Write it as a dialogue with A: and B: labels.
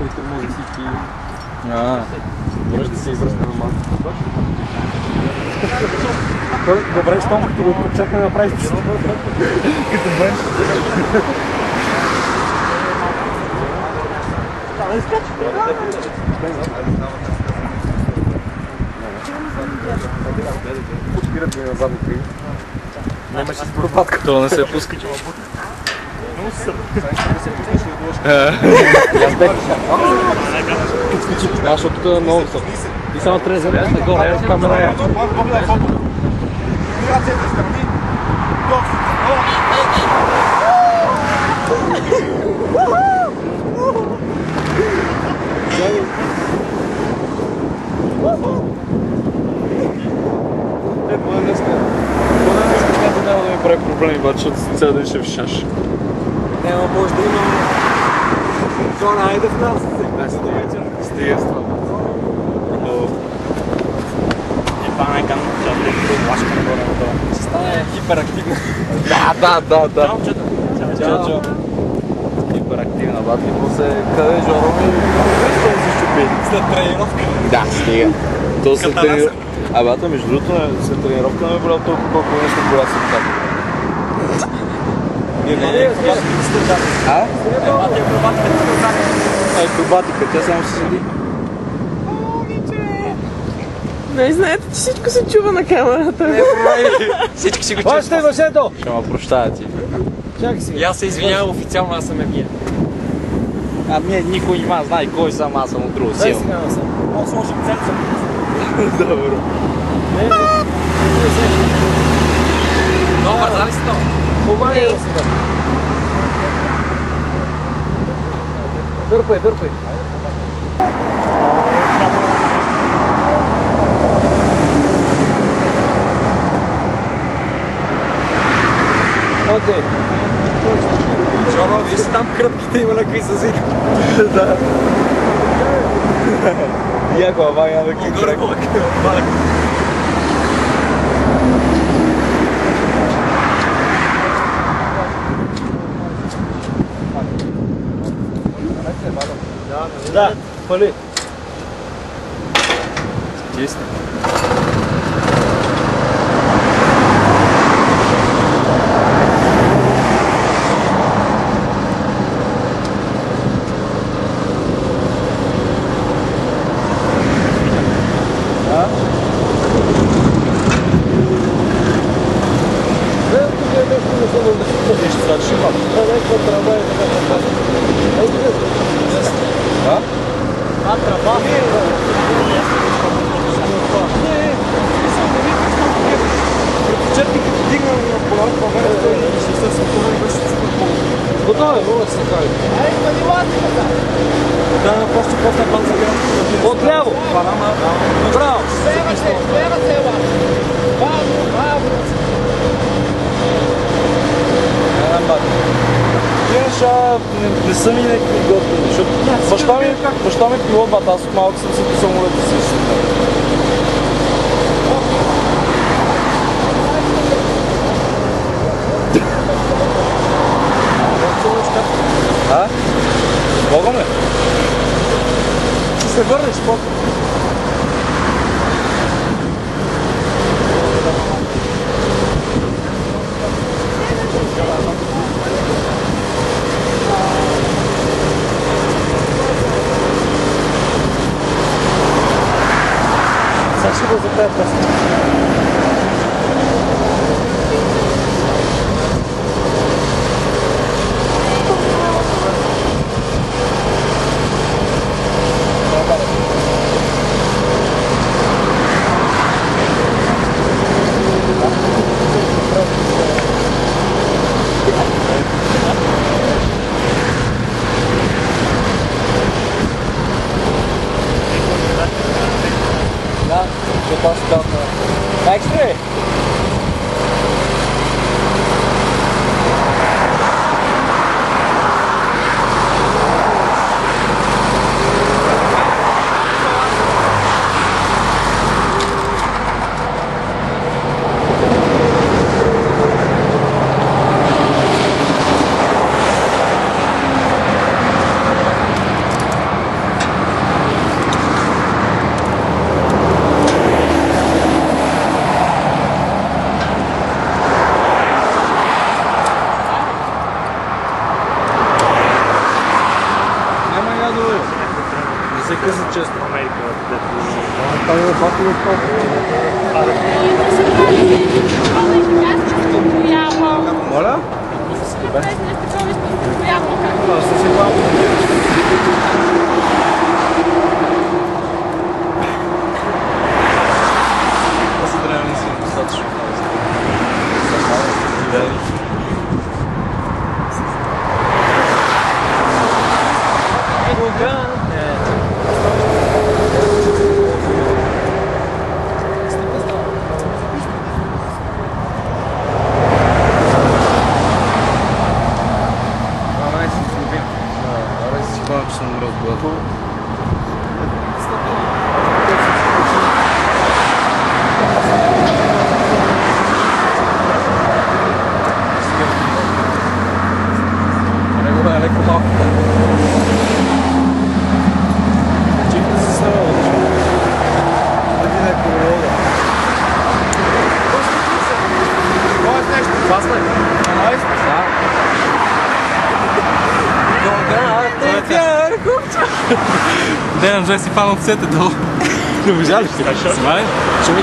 A: които може всички...
B: Може да се извръща на малко.
A: Добре, щом като го чакаме да направиш като бъдеш.
B: Спират ми на задни криви.
A: Нямаше с пропадка.
C: Това не се пуска.
A: Защото тук е много високо. И само трябва да залезеш нагоре, камера е.
C: Поне днеска няма да ми прави проблеми, защото цял ден ще вишаш.
A: Няма, може да има... Зона, айде в нас!
C: Стига с това.
A: Панайка, тя влезе до лашка нагоре надолу. Ще стане хиперактивна.
C: Да.
A: Чао.
C: Хиперактивна батки, после къде Жоро ми се щупи.
A: След тренировка.
C: Да, стига. То след тренировка. Бата, между другото, след тренировка не ме болял толкова колко нещо боля се така. Акробатика, тя само се седи.
D: Не знаете, че всичко се чува на камерата.
A: Всички си го
B: Баш те въшето!
C: Ще ме прощая ти.
B: Чакай си.
A: И аз се извинявам официално, аз съм Евгения.
C: Никой няма знае кой съм, аз съм от друго
B: Дай
C: сила.
B: сега на съм.
A: Мога сложим ценца.
C: Добро.
A: Много бърза ли си то?
B: Помагай да сега. Дърпай. Окей.
A: Жоро, виж там кръпките има на какви са зик.
C: Да. Яко, ама няма да ги кръг.
B: Да, пали.
C: Чисто.
B: Готово, мога да се прави.
A: Да, просто после пан за град.
B: Отляво! Браво!
C: Не са ми някакви готини, защото баща ми пилот, бата, аз от малък съм си по самолета си. Мога ме?
B: Ще се върнеш после. Сега ще го запея песен.
C: Да, защото аз казвам се къса често.
A: Америка, дето...
B: Там има батъл от топ.
C: Моля? Аз съм си пал. Аз се трябва да не си достатъчно. Че съм разбрал. Него е леко малко. Чекай да се снимава да чуя. Преди леко ролда. Това е нещо. Това сме.
B: Ден, že si pán od sete dol. Už žali si. Smaj? Čo mi